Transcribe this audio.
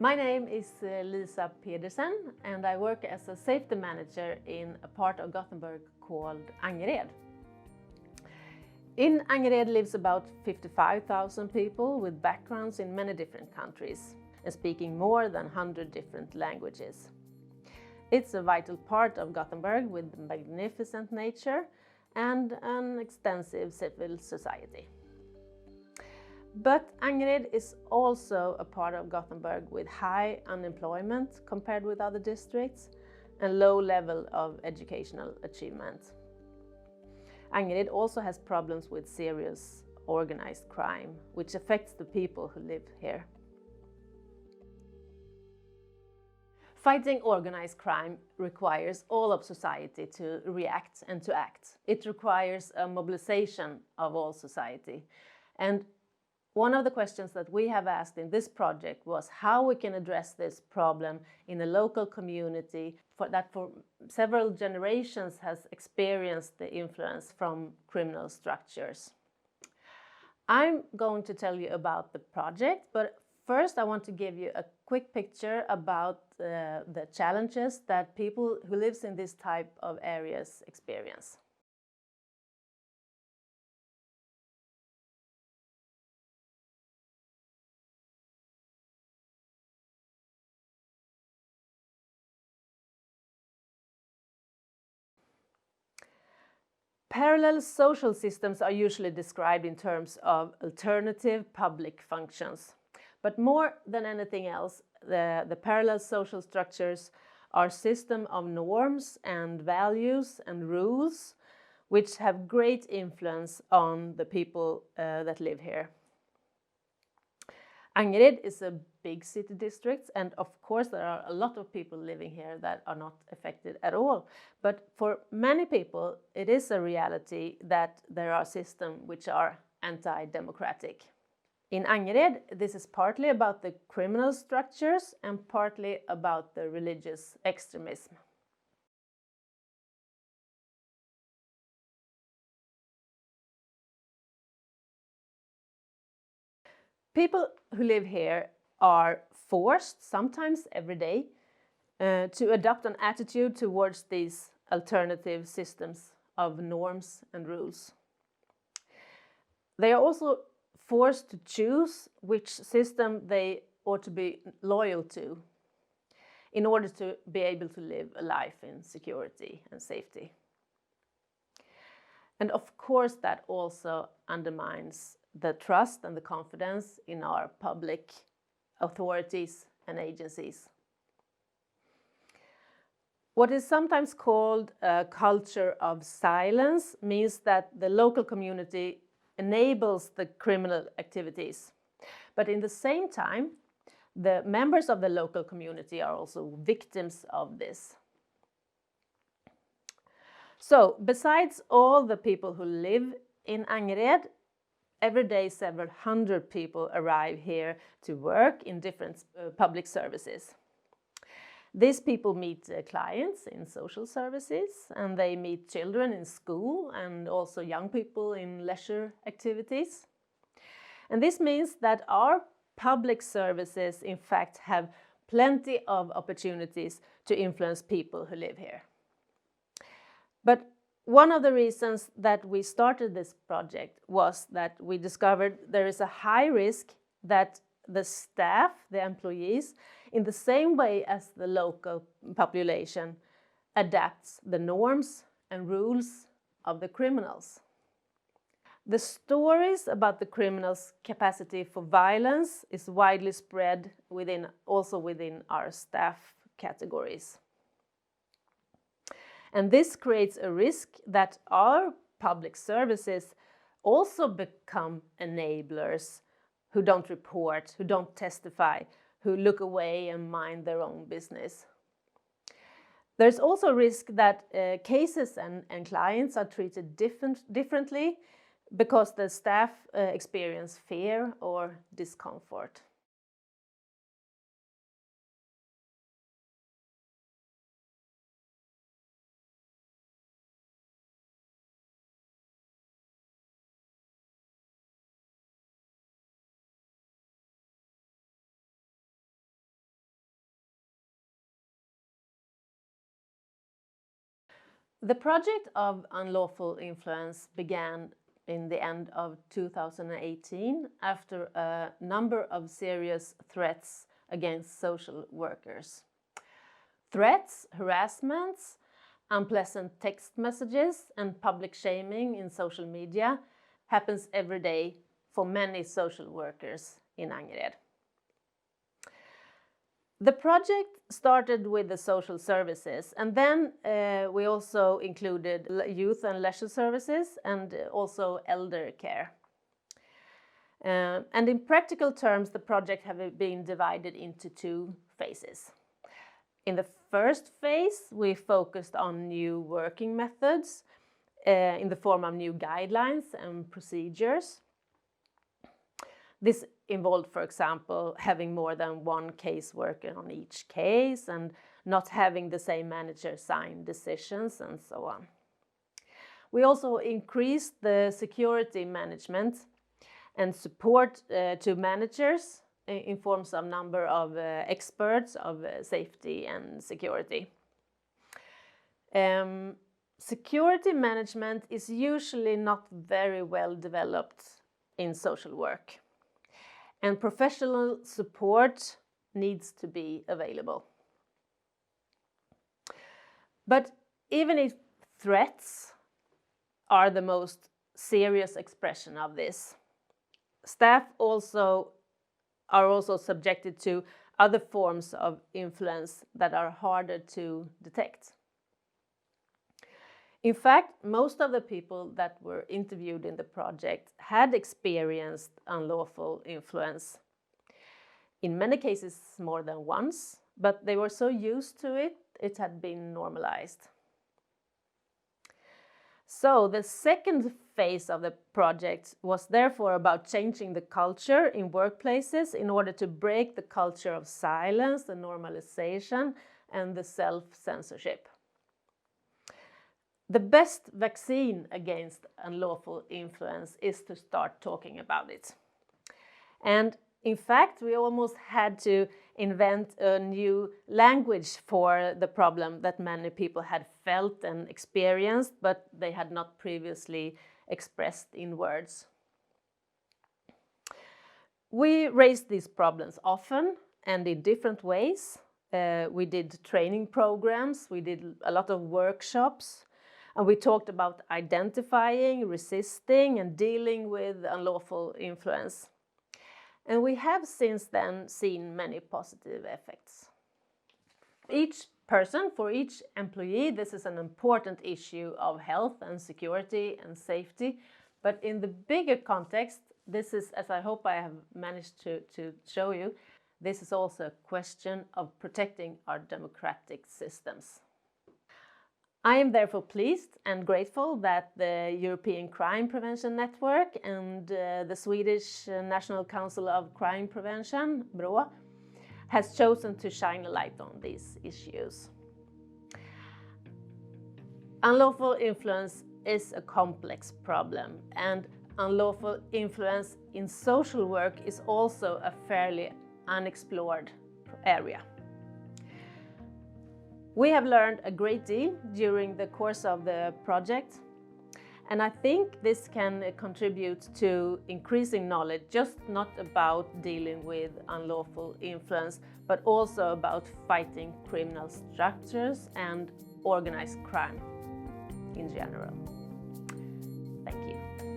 My name is Lisa Pedersen and I work as a safety manager in a part of Gothenburg called Angered. In Angered lives about 55,000 people with backgrounds in many different countries and speaking more than 100 different languages. It's a vital part of Gothenburg with magnificent nature and an extensive civil society. But Angered is also a part of Gothenburg with high unemployment compared with other districts and low level of educational achievement. Angered also has problems with serious organized crime, which affects the people who live here. Fighting organized crime requires all of society to react and to act. It requires a mobilization of all society. And one of the questions that we have asked in this project was how we can address this problem in a local community that for several generations has experienced the influence from criminal structures. I'm going to tell you about the project, but first I want to give you a quick picture about the challenges that people who live in this type of areas experience. Parallel social systems are usually described in terms of alternative public functions. But more than anything else, the parallel social structures are a system of norms and values and rules which have great influence on the people that live here. Angered is a big city district, and of course there are a lot of people living here that are not affected at all. But for many people it is a reality that there are systems which are anti-democratic. In Angered, this is partly about the criminal structures and partly about the religious extremism. People who live here are forced, sometimes every day, to adopt an attitude towards these alternative systems of norms and rules. They are also forced to choose which system they ought to be loyal to in order to be able to live a life in security and safety. And of course that also undermines the trust and the confidence in our public authorities and agencies. What is sometimes called a culture of silence means that the local community enables the criminal activities. But in the same time, the members of the local community are also victims of this. So, besides all the people who live in Angered, every day several hundred people arrive here to work in different public services. These people meet clients in social services, and they meet children in school and also young people in leisure activities. And this means that our public services in fact have plenty of opportunities to influence people who live here. But one of the reasons that we started this project was that we discovered there is a high risk that the staff, the employees, in the same way as the local population, adapts the norms and rules of the criminals. The stories about the criminals' capacity for violence is widely spread also within our staff categories. And this creates a risk that our public services also become enablers who don't report, who don't testify, who look away and mind their own business. There's also a risk that cases and clients are treated differently because the staff experience fear or discomfort. The project of unlawful influence began in the end of 2018 after a number of serious threats against social workers. Threats, harassments, unpleasant text messages and public shaming in social media happens every day for many social workers in Angered. The project started with the social services, and then we also included youth and leisure services and also elder care. And in practical terms, the project have been divided into 2 phases. In the first phase, we focused on new working methods in the form of new guidelines and procedures. This involved, for example, having more than 1 caseworker on each case and not having the same manager sign decisions and so on. We also increased the security management and support to managers in forms of number of experts of safety and security. Security management is usually not very well developed in social work, and professional support needs to be available. But even if threats are the most serious expression of this, staff are also subjected to other forms of influence that are harder to detect. In fact, most of the people that were interviewed in the project had experienced unlawful influence. In many cases more than once, but they were so used to it, it had been normalized. So the second phase of the project was therefore about changing the culture in workplaces in order to break the culture of silence, the normalization, and the self-censorship. The best vaccine against unlawful influence is to start talking about it. And in fact, we almost had to invent a new language for the problem that many people had felt and experienced, but they had not previously expressed in words. We raised these problems often and in different ways. We did training programs, we did a lot of workshops, and we talked about identifying, resisting, and dealing with unlawful influence. And we have since then seen many positive effects. For each employee, this is an important issue of health and security and safety. But in the bigger context, this is, as I hope I have managed to show you, this is also a question of protecting our democratic systems. I am therefore pleased and grateful that the European Crime Prevention Network and the Swedish National Council of Crime Prevention, BRÅ, has chosen to shine a light on these issues. Unlawful influence is a complex problem, and unlawful influence in social work is also a fairly unexplored area. We have learned a great deal during the course of the project, and I think this can contribute to increasing knowledge, just not about dealing with unlawful influence, but also about fighting criminal structures and organized crime in general. Thank you.